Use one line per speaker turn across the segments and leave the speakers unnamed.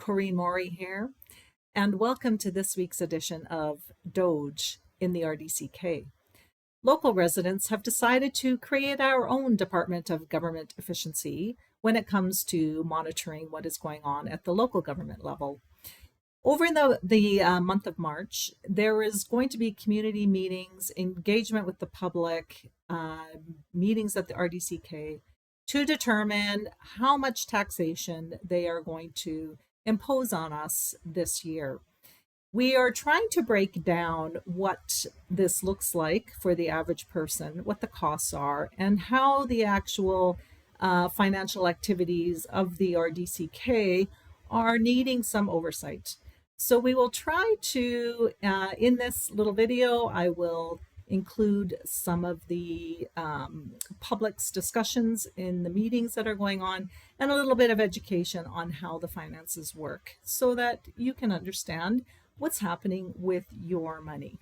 Corrine Maury here, and welcome to this week's edition of DOGE in the RDCK. Local residents have decided to create our own Department of Government Efficiency when it comes to monitoring what is going on at the local government level. Over the month of March, there is going to be community meetings, engagement with the public, meetings at the RDCK to determine how much taxation they are going to impose on us this year. We are trying to break down what this looks like for the average person, what the costs are, and how the actual financial activities of the RDCK are needing some oversight. So we will try to, in this little video, I will include some of the public's discussions in the meetings that are going on and a little bit of education on how the finances work so that you can understand what's happening with your money.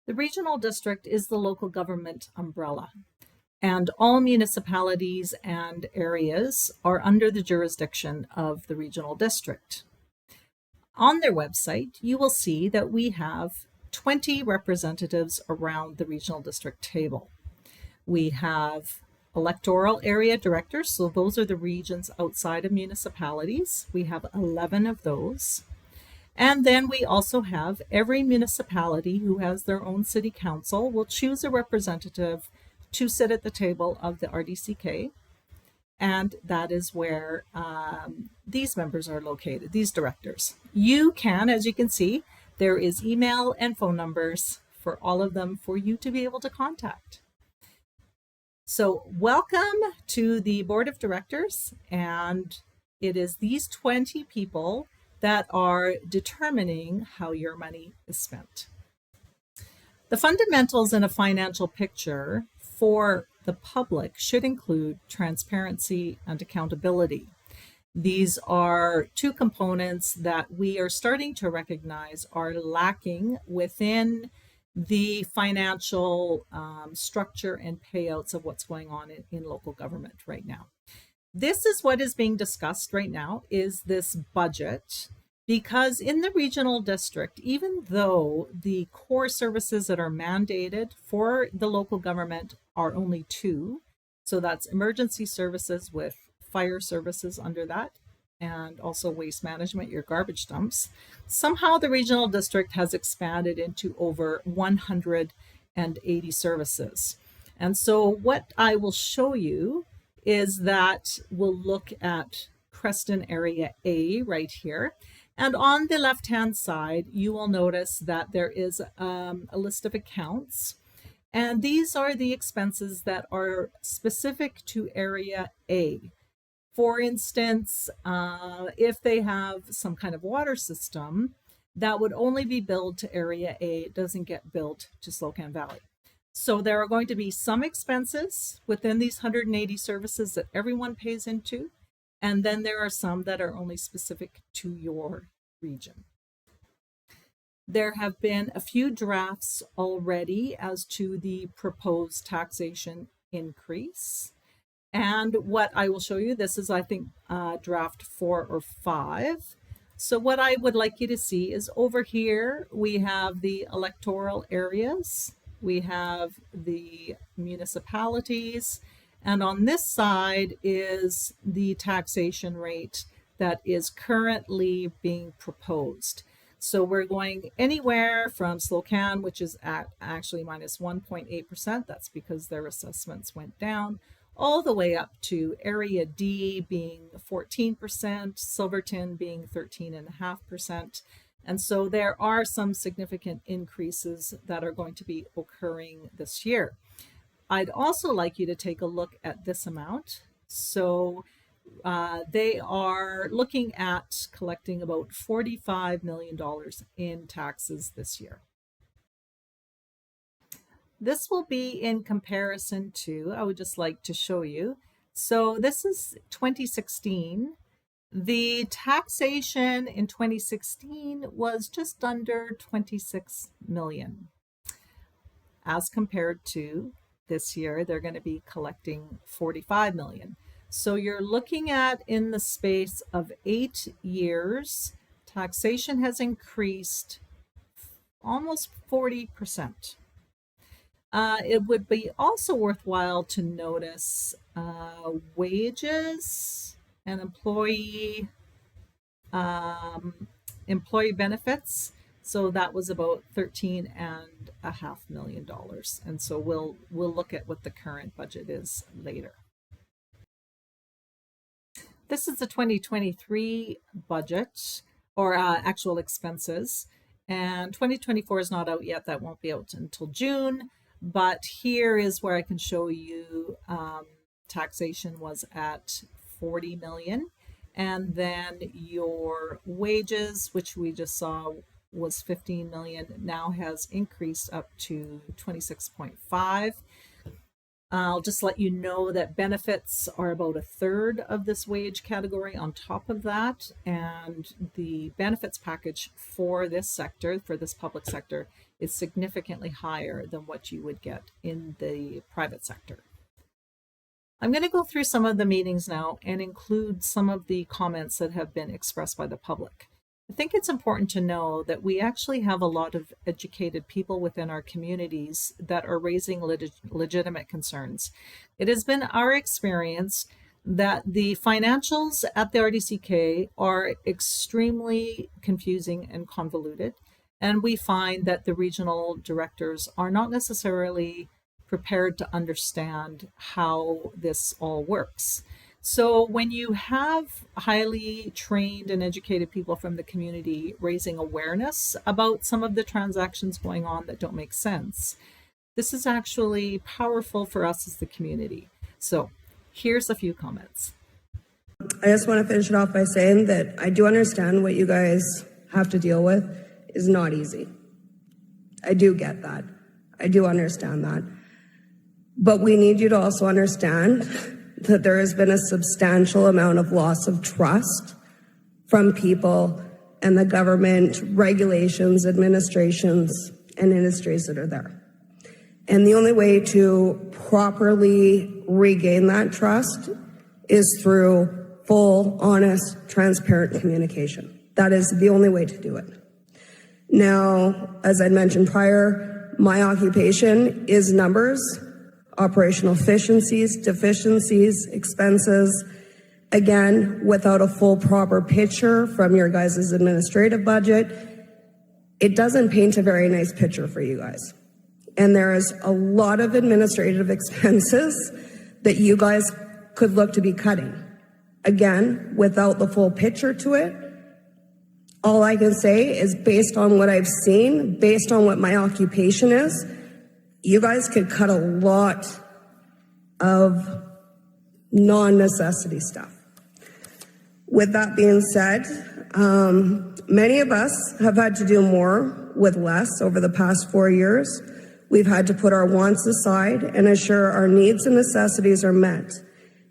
The regional district is the local government umbrella, and all municipalities and areas are under the jurisdiction of the regional district. On their website, you will see that we have 20 representatives around the regional district table. We have electoral area directors, so those are the regions outside of municipalities. We have 11 of those. And then we also have every municipality who has their own city council will choose a representative to sit at the table of the RDCK. And that is where these members are located, these directors. You can, as you can see, there is email and phone numbers for all of them for you to be able to contact. So welcome to the board of directors, and it is these 20 people that are determining how your money is spent. The fundamentals in a financial picture for the public should include transparency and accountability. These are two components that we are starting to recognize are lacking within the financial structure and payouts of what's going on in local government right now. This is what is being discussed right now, is this budget, because in the regional district, even though the core services that are mandated for the local government are only two, so that's emergency services with fire services under that, and also waste management, your garbage dumps, somehow the regional district has expanded into over 180 services. And so what I will show you is that we'll look at Creston Area A right here. And on the left-hand side, you will notice that there is a list of accounts. And these are the expenses that are specific to Area A. For instance, if they have some kind of water system, that would only be billed to Area A. It doesn't get billed to Slocan Valley. So there are going to be some expenses within these 180 services that everyone pays into. And then there are some that are only specific to your region. There have been a few drafts already as to the proposed taxation increase. And what I will show you, this is, I think, draft 4 or 5. So what I would like you to see is over here, we have the electoral areas, we have the municipalities, and on this side is the taxation rate that is currently being proposed. So we're going anywhere from Slocan, which is at actually minus 1.8%. That's because their assessments went down, all the way up to Area D being 14%, Silverton being 13.5%. And so there are some significant increases that are going to be occurring this year. I'd also like you to take a look at this amount. So they are looking at collecting about $45 million in taxes this year. This will be in comparison to, I would just like to show you. So this is 2016. The taxation in 2016 was just under 26 million. As compared to this year, they're going to be collecting 45 million. So you're looking at, in the space of 8 years, taxation has increased almost 40%. It would be also worthwhile to notice wages and employee benefits. So that was about $13.5 million. And so we'll look at what the current budget is later. This is the 2023 budget, or actual expenses, and 2024 is not out yet. That won't be out until June, but here is where I can show you taxation was at 40 million, and then your wages, which we just saw was 15 million, now has increased up to 26.5. I'll just let you know that benefits are about a third of this wage category on top of that, and the benefits package for this sector, for this public sector, is significantly higher than what you would get in the private sector. I'm going to go through some of the meetings now and include some of the comments that have been expressed by the public. I think it's important to know that we actually have a lot of educated people within our communities that are raising legitimate concerns. It has been our experience that the financials at the RDCK are extremely confusing and convoluted, and we find that the regional directors are not necessarily prepared to understand how this all works. So when you have highly trained and educated people from the community raising awareness about some of the transactions going on that don't make sense, this is actually powerful for us as the community. So here's a few comments.
I just want to finish it off by saying that I do understand what you guys have to deal with is not easy. I do get that. I do understand that. But we need you to also understand that there has been a substantial amount of loss of trust from people and the government, regulations, administrations, and industries that are there. And the only way to properly regain that trust is through full, honest, transparent communication. That is the only way to do it. Now, as I mentioned prior, my occupation is numbers, operational efficiencies, deficiencies, expenses. Again, without a full proper picture from your guys' administrative budget, it doesn't paint a very nice picture for you guys. And there is a lot of administrative expenses that you guys could look to be cutting. Again, without the full picture to it, all I can say is based on what I've seen, based on what my occupation is, you guys could cut a lot of non-necessity stuff. With that being said, many of us have had to do more with less over the past 4 years. We've had to put our wants aside and assure our needs and necessities are met.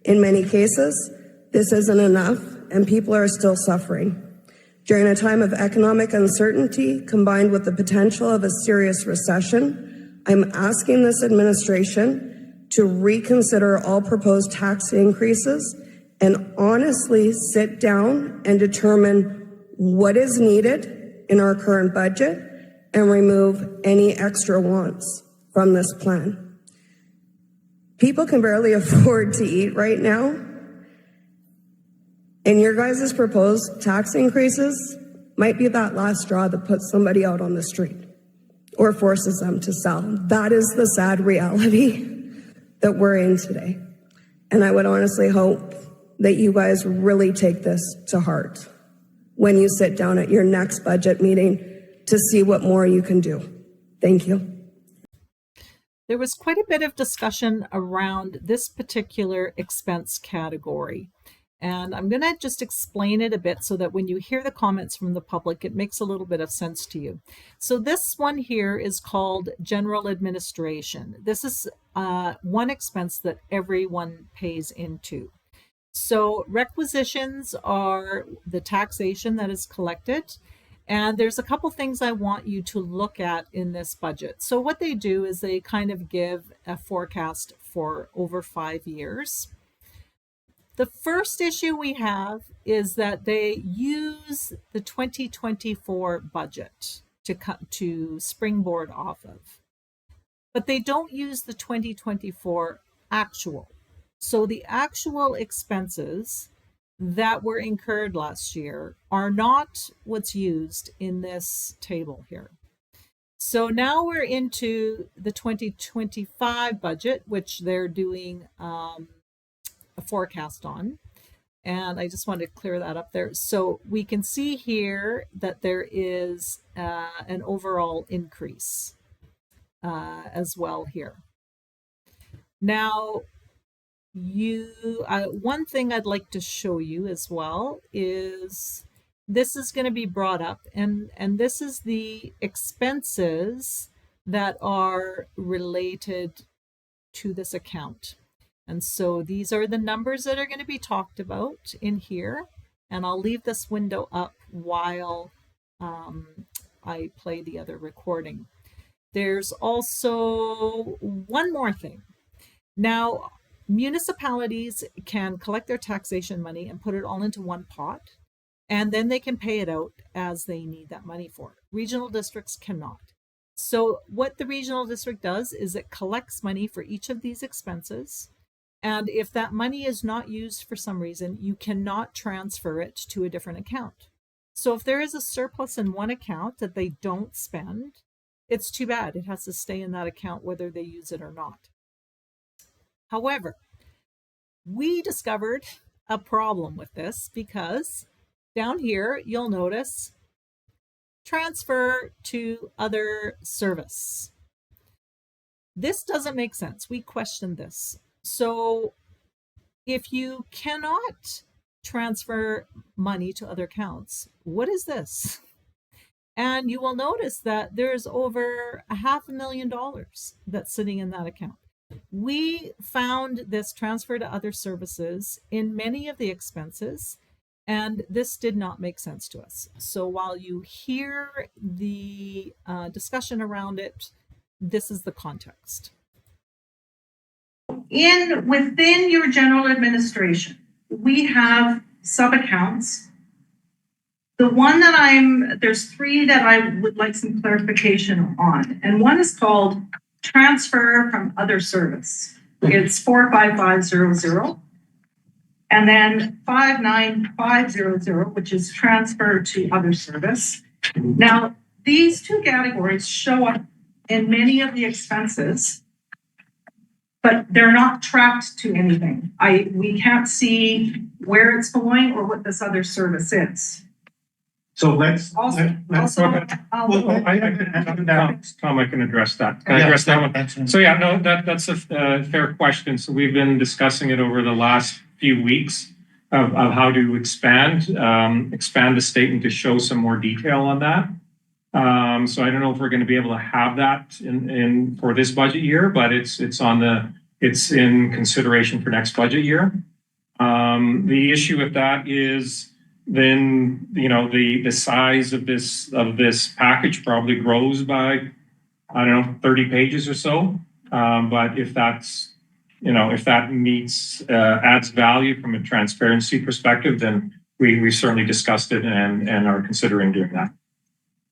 In many cases, this isn't enough, and people are still suffering. During a time of economic uncertainty, combined with the potential of a serious recession, I'm asking this administration to reconsider all proposed tax increases and honestly sit down and determine what is needed in our current budget and remove any extra wants from this plan. People can barely afford to eat right now, and your guys' proposed tax increases might be that last straw that puts somebody out on the street or forces them to sell. That is the sad reality that we're in today. And I would honestly hope that you guys really take this to heart when you sit down at your next budget meeting to see what more you can do. Thank you.
There was quite a bit of discussion around this particular expense category. And I'm going to just explain it a bit so that when you hear the comments from the public, it makes a little bit of sense to you. So this one here is called general administration. This is one expense that everyone pays into. So requisitions are the taxation that is collected. And there's a couple things I want you to look at in this budget. So what they do is they kind of give a forecast for over 5 years. The first issue we have is that they use the 2024 budget to springboard off of, but they don't use the 2024 actual. So the actual expenses that were incurred last year are not what's used in this table here. So now we're into the 2025 budget, which they're doing a forecast on. And I just wanted to clear that up there. So we can see here that there is an overall increase as well here. Now, one thing I'd like to show you as well is this is going to be brought up, and this is the expenses that are related to this account. And so these are the numbers that are going to be talked about in here. And I'll leave this window up while I play the other recording. There's also one more thing. Now, municipalities can collect their taxation money and put it all into one pot, and then they can pay it out as they need that money for. Regional districts cannot. So what the regional district does is it collects money for each of these expenses. And if that money is not used for some reason, you cannot transfer it to a different account. So if there is a surplus in one account that they don't spend, it's too bad. It has to stay in that account whether they use it or not. However, we discovered a problem with this because down here, you'll notice transfer to other service. This doesn't make sense. We questioned this. So if you cannot transfer money to other accounts, what is this? And you will notice that there's over $500,000 that's sitting in that account. We found this transfer to other services in many of the expenses, and this did not make sense to us. So while you hear the discussion around it, this is the context.
Within your general administration, we have sub-accounts. The one that there's three that I would like some clarification on. And one is called transfer from other service. It's 45500. And then 59500, which is transfer to other service. Now, these two categories show up in many of the expenses, but they're not tracked to anything. We can't see where it's going or what this other service is.
So let's
Tom,
I can address that. Can I address that one? So yeah, no, that's a fair question. So we've been discussing it over the last few weeks of how to expand the statement to show some more detail on that. So I don't know if we're going to be able to have that in for this budget year, but it's in consideration for next budget year. The issue with that is then the size of this package probably grows by 30 pages or so. But if that's if that meets adds value from a transparency perspective, then we certainly discussed it and are considering doing that.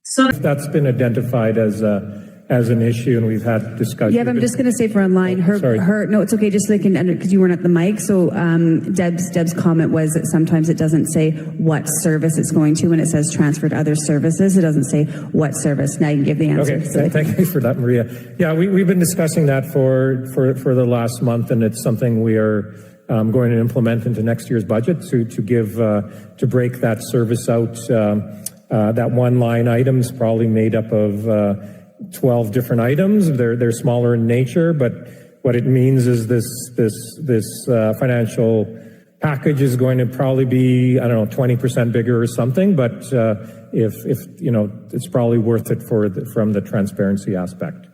So
that's been identified as an issue, and we've had discussion.
Yeah, but I'm just going to say for online, no, it's okay, just so they can, because you weren't at the mic. So Deb's comment was that sometimes it doesn't say what service it's going to when it says transfer to other services. It doesn't say what service. Now you can give the answer.
Okay, so thank you for that, Maria. Yeah, we've been discussing that for the last month, and it's something we are going to implement into next year's budget to break that service out. That one line item is probably made up of 12 different items. They're smaller in nature, but what it means is this financial package is going to probably be 20% bigger or something. But if it's probably worth it from the transparency aspect.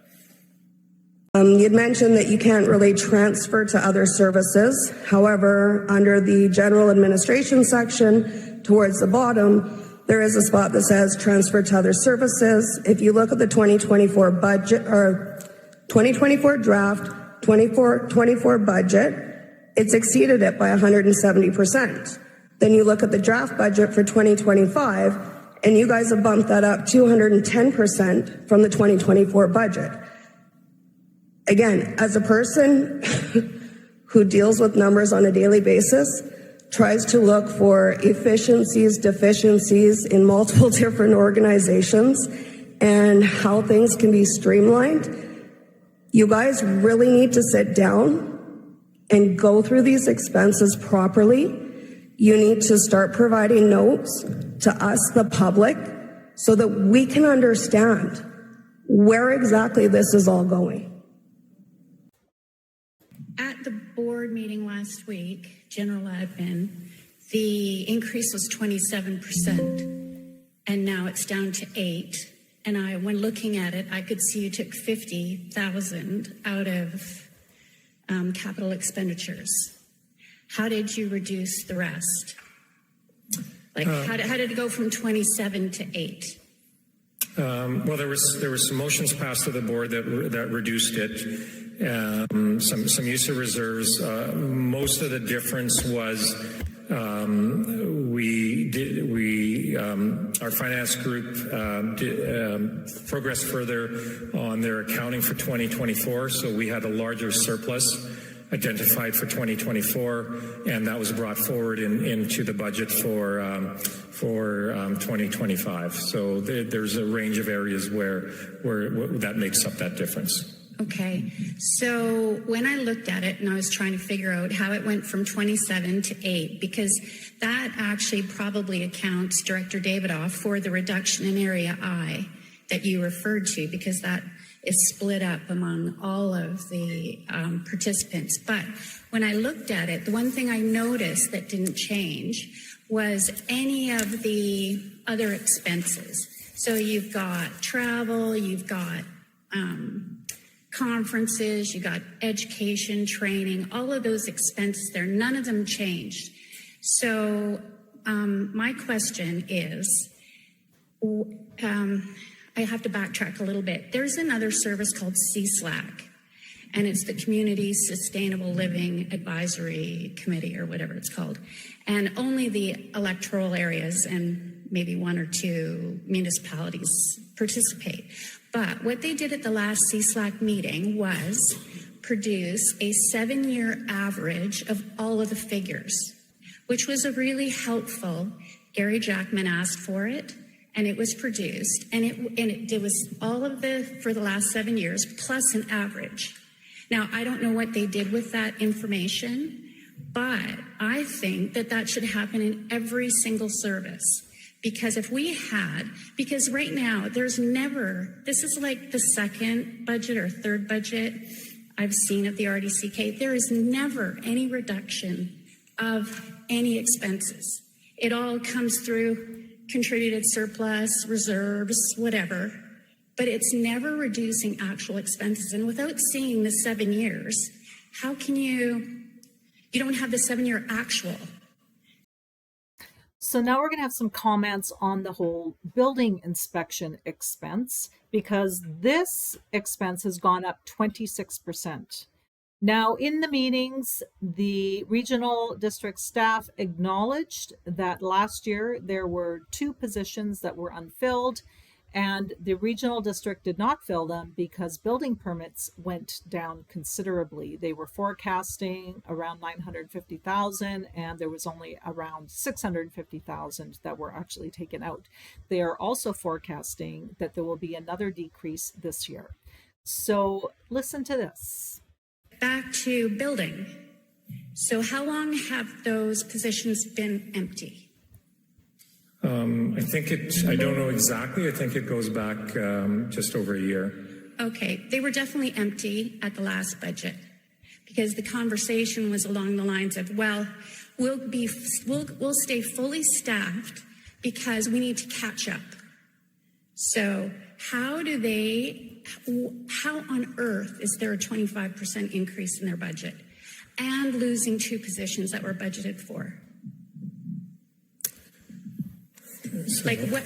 You'd mentioned that you can't really transfer to other services. However, under the general administration section towards the bottom, there is a spot that says transfer to other services. If you look at the 2024 budget or 2024 draft, 24 budget, It's exceeded it by 170%. Then you look at the draft budget for 2025, and you guys have bumped that up 210% from the 2024 budget. Again, as a person who deals with numbers on a daily basis, tries to look for efficiencies, deficiencies in multiple different organizations, and how things can be streamlined, you guys really need to sit down and go through these expenses properly. You need to start providing notes to us, the public, so that we can understand where exactly this is all going.
At the board meeting last week, general admin, the increase was 27%, and now it's down to 8%. And when looking at it, I could see you took 50,000 out of capital expenditures. How did you reduce the rest? Like, how did it go from 27 to 8?
Well, there was some motions passed to the board that reduced it. Some use of reserves. Most of the difference was our finance group progressed further on their accounting for 2024, so we had a larger surplus identified for 2024, and that was brought forward into the budget for 2025. So there's a range of areas where that makes up that difference.
Okay, so when I looked at it and I was trying to figure out how it went from 27 to 8, because that actually probably accounts, Director Davidoff, for the reduction in Area I that you referred to, because that is split up among all of the participants. But when I looked at it, the one thing I noticed that didn't change was any of the other expenses. So you've got travel, you've got conferences, you got education, training, all of those expenses there, none of them changed. So my question is, I have to backtrack a little bit. There's another service called CSLAC, and it's the Community Sustainable Living Advisory Committee, or whatever it's called. And only the electoral areas and maybe 1 or 2 municipalities participate. But what they did at the last CSLAC meeting was produce a 7-year average of all of the figures, which was a really helpful. Gary Jackman asked for it, and it was produced, and it was all of for the last 7 years, plus an average. Now, I don't know what they did with that information, but I think that should happen in every single service. Because because right now, this is like the second budget or third budget I've seen at the RDCK. There is never any reduction of any expenses. It all comes through contributed surplus, reserves, whatever, but it's never reducing actual expenses. And without seeing the 7 years, how can you don't have the 7-year actual.
So now we're going to have some comments on the whole building inspection expense, because this expense has gone up 26%. Now, in the meetings, the regional district staff acknowledged that last year there were 2 positions that were unfilled, and the regional district did not fill them because building permits went down considerably. They were forecasting around 950,000, and there was only around 650,000 that were actually taken out. They are also forecasting that there will be another decrease this year. So listen to this.
Back to building. So how long have those positions been empty?
I don't know exactly. I think it goes back just over a year.
Okay, they were definitely empty at the last budget, because the conversation was along the lines of, well, we'll stay fully staffed because we need to catch up. So how on earth is there a 25% increase in their budget and losing 2 positions that were budgeted for? Like, what?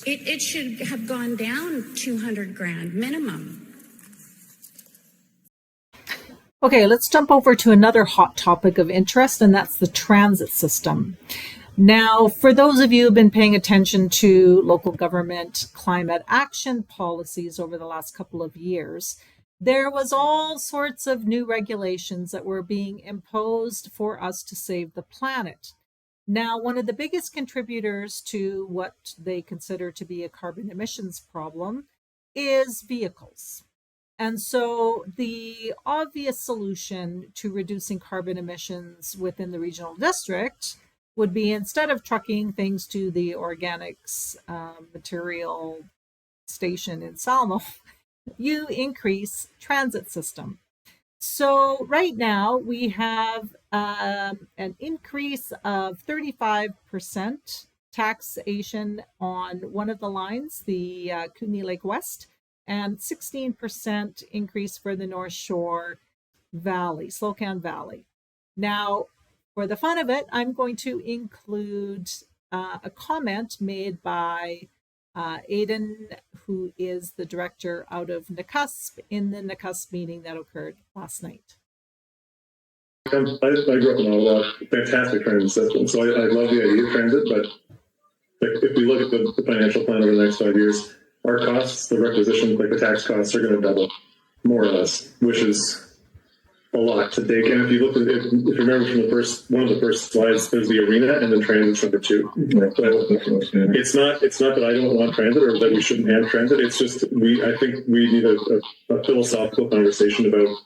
It should have gone down $200,000 minimum.
Okay, let's jump over to another hot topic of interest, and that's the transit system. Now, for those of you who've been paying attention to local government climate action policies over the last couple of years, there was all sorts of new regulations that were being imposed for us to save the planet. Now, one of the biggest contributors to what they consider to be a carbon emissions problem is vehicles. And so the obvious solution to reducing carbon emissions within the regional district would be, instead of trucking things to the organics material station in Salmo, you increase transit system. So right now we have an increase of 35% taxation on one of the lines, the Kootenay Lake West, and 16% increase for the North Shore Valley, Slocan Valley. Now, for the fun of it, I'm going to include a comment made by Aidan, who is the director out of Nakusp, in the Nakusp meeting that occurred last night.
I grew up in Ottawa, fantastic transit system, so I love the idea of transit, but if we look at the financial plan over the next 5 years, our costs, the requisition, like the tax costs, are going to double, more or less, which is a lot to take in. If you look at it, if you remember from one of the first slides, there's the arena and then transit's number 2. But it's not that I don't want transit or that we shouldn't have transit. It's just I think we need a philosophical conversation about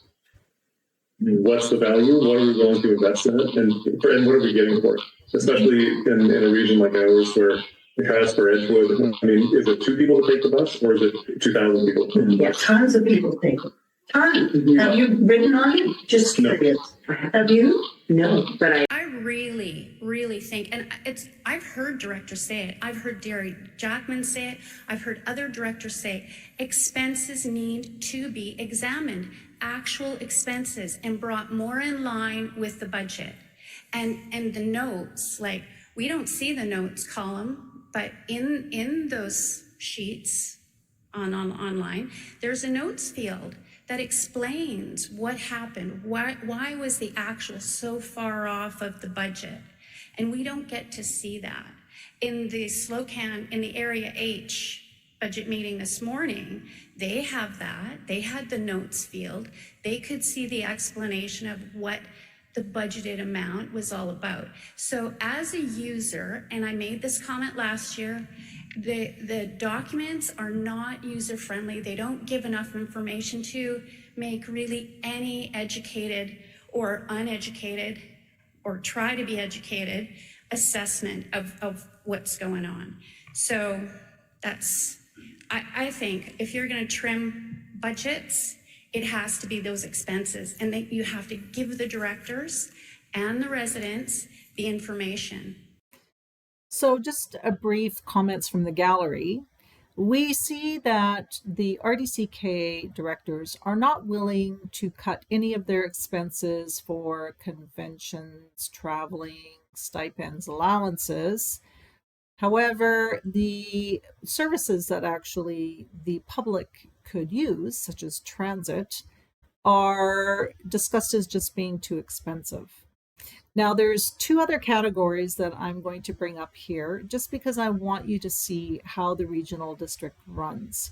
what's the value, what are we willing to invest in it, and what are we getting for it, especially in a region like ours where for Edgewood, I mean, is it 2 people to take the bus, or is it 2,000 people?
Yeah, tons of people take it. Tons. Have you ridden on it? Just curious. No. Have you? No, but
I really, really think, and I've heard directors say it. I've heard Derry Jackman say it. I've heard other directors say expenses need to be examined, actual expenses, and brought more in line with the budget. And the notes, like, we don't see the notes column, but in those sheets online, there's a notes field that explains what happened, why was the actual so far off of the budget, and we don't get to see that. In the Slocan, in the Area H budget meeting this morning, they have that. They had the notes field. They could see the explanation of what the budgeted amount was all about. So as a user, and I made this comment last year, the documents are not user-friendly. They don't give enough information to make really any educated or uneducated or try to be educated assessment of what's going on. So I think if you're going to trim budgets, it has to be those expenses, and you have to give the directors and the residents the information.
So just a brief comments from the gallery. We see that the RDCK directors are not willing to cut any of their expenses for conventions, traveling, stipends, allowances. However, the services that actually the public could use, such as transit, are discussed as just being too expensive. Now, there's 2 other categories that I'm going to bring up here, just because I want you to see how the regional district runs.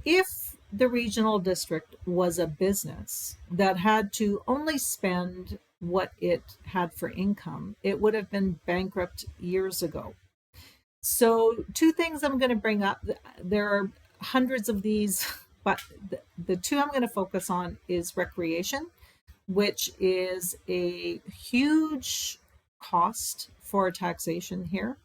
If the regional district was a business that had to only spend what it had for income, it would have been bankrupt years ago. So 2 things I'm going to bring up. There are hundreds of these, but the 2 I'm going to focus on is recreation, which is a huge cost for taxation here.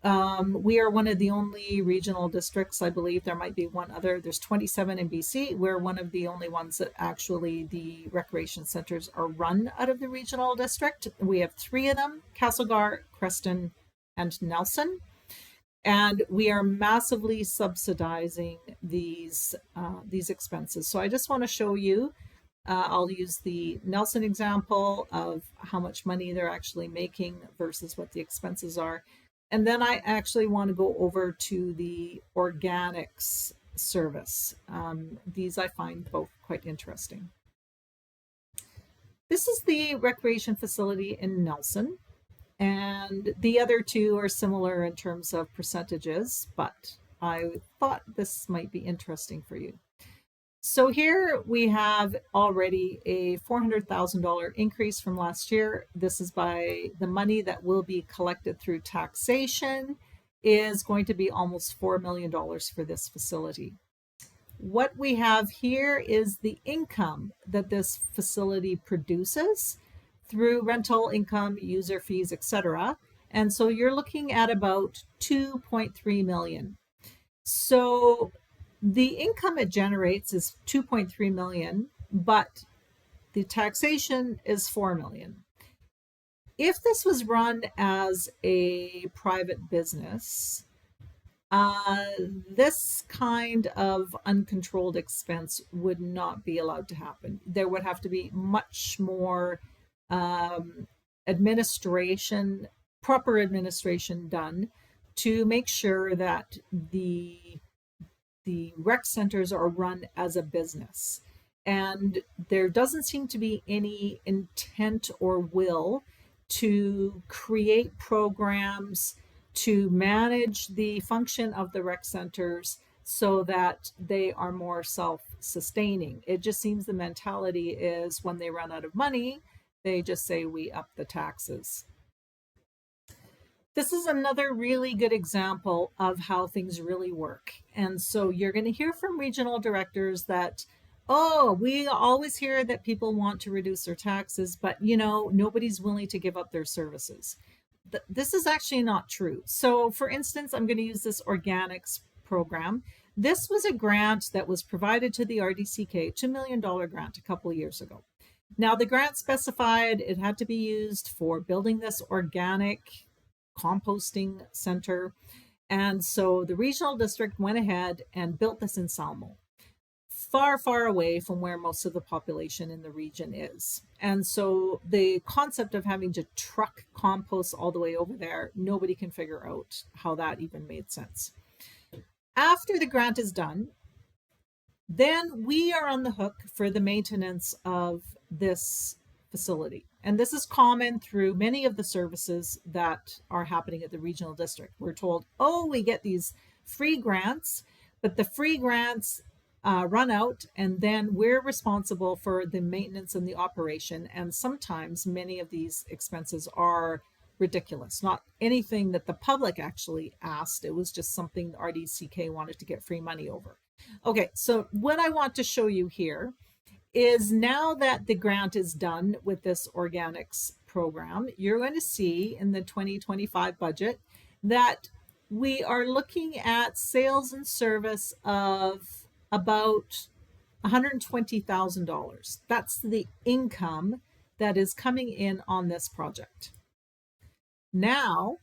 We are one of the only regional districts, I believe there might be one other, there's 27 in BC. We're one of the only ones that actually the recreation centers are run out of the regional district. We have 3 of them, Castlegar, Creston, and Nelson. And we are massively subsidizing these expenses. So I just want to show you, I'll use the Nelson example of how much money they're actually making versus what the expenses are. And then I actually want to go over to the organics service. These I find both quite interesting. This is the recreation facility in Nelson, and the other two are similar in terms of percentages, but I thought this might be interesting for you. So here we have already a $400,000 increase from last year. This is by the money that will be collected through taxation is going to be almost $4 million for this facility. What we have here is the income that this facility produces through rental income, user fees, etc. And so you're looking at about 2.3 million. So the income it generates is 2.3 million, but the taxation is 4 million. If this was run as a private business, this kind of uncontrolled expense would not be allowed to happen. There would have to be much more administration, proper administration done to make sure that the rec centers are run as a business. And there doesn't seem to be any intent or will to create programs to manage the function of the rec centers so that they are more self-sustaining. It just seems the mentality is when they run out of money, they just say we up the taxes. This is another really good example of how things really work. And so you're going to hear from regional directors that, oh, we always hear that people want to reduce their taxes, but nobody's willing to give up their services. This is actually not true. So for instance, I'm going to use this organics program. This was a grant that was provided to the RDCK, $2 million grant a couple of years ago. Now the grant specified it had to be used for building this organic composting center. And so the regional district went ahead and built this in Salmo, far, far away from where most of the population in the region is. And so the concept of having to truck compost all the way over there, nobody can figure out how that even made sense. After the grant is done, then we are on the hook for the maintenance of this facility. And this is common through many of the services that are happening at the regional district. We're told, oh, we get these free grants, but the free grants run out, and then we're responsible for the maintenance and the operation. And sometimes many of these expenses are ridiculous, not anything that the public actually asked. It was just something the RDCK wanted to get free money over. Okay, so what I want to show you here is now that the grant is done with this organics program, you're going to see in the 2025 budget that we are looking at sales and service of about $120,000. That's the income that is coming in on this project. Now,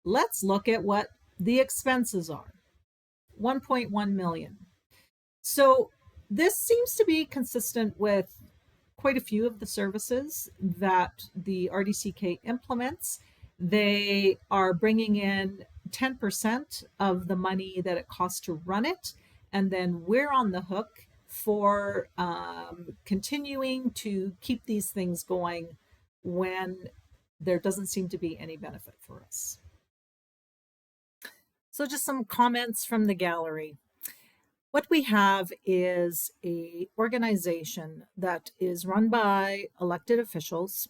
let's look at what the expenses are. 1.1 million. So this seems to be consistent with quite a few of the services that the RDCK implements. They are bringing in 10% of the money that it costs to run it, and then we're on the hook for continuing to keep these things going when there doesn't seem to be any benefit for us. So just some comments from the gallery. What we have is an organization that is run by elected officials,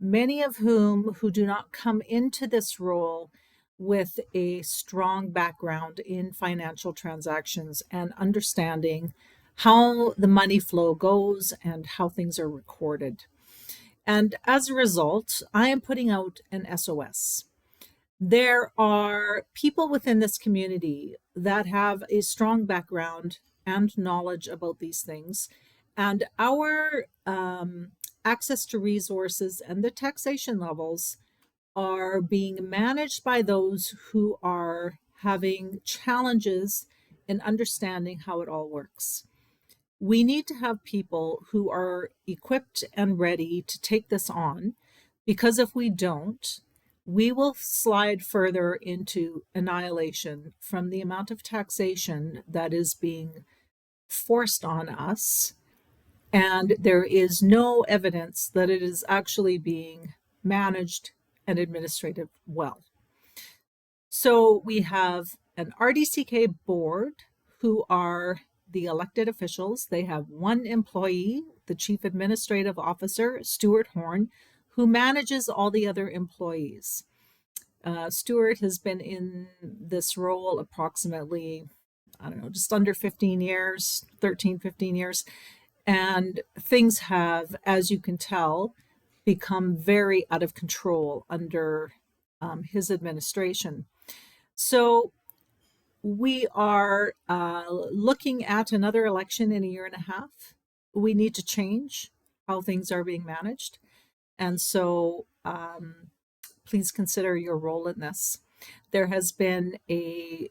many of whom who do not come into this role with a strong background in financial transactions and understanding how the money flow goes and how things are recorded. And as a result, I am putting out an SOS. There are people within this community that have a strong background and knowledge about these things, and our access to resources and the taxation levels are being managed by those who are having challenges in understanding how it all works. We need to have people who are equipped and ready to take this on, because if we don't, we will slide further into annihilation from the amount of taxation that is being forced on us and there is no evidence that it is actually being managed and administrated well. So we have an RDCK board who are the elected officials. They have one employee, the chief administrative officer, Stuart Horn, who manages all the other employees. Stuart has been in this role approximately, I don't know, just under 15 years, 13, 15 years. And things have, as you can tell, become very out of control under his administration. So we are looking at another election in a year and a half. We need to change how things are being managed. And so please consider your role in this. There has been a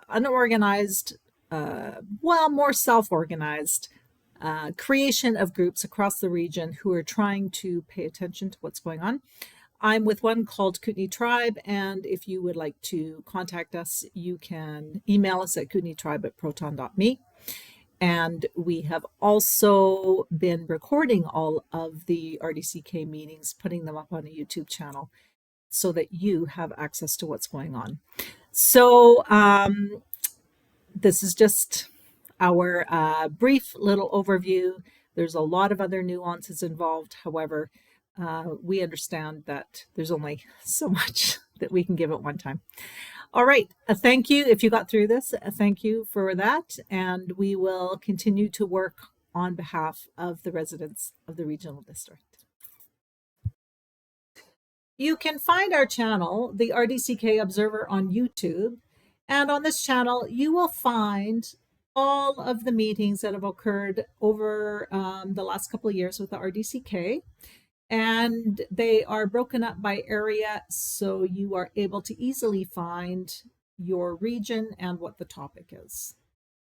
unorganized, more self-organized creation of groups across the region who are trying to pay attention to what's going on. I'm with one called Kootenai Tribe, and if you would like to contact us, you can email us at kootenaitribe@proton.me. And we have also been recording all of the RDCK meetings, putting them up on a YouTube channel so that you have access to what's going on. So this is just our brief little overview. There's a lot of other nuances involved. However, we understand that there's only so much that we can give at one time. All right. Thank you. If you got through this, thank you for that. And we will continue to work on behalf of the residents of the Regional District. You can find our channel, the RDCK Observer, on YouTube. And on this channel, you will find all of the meetings that have occurred over the last couple of years with the RDCK. And they are broken up by area, so you are able to easily find your region and what the topic is.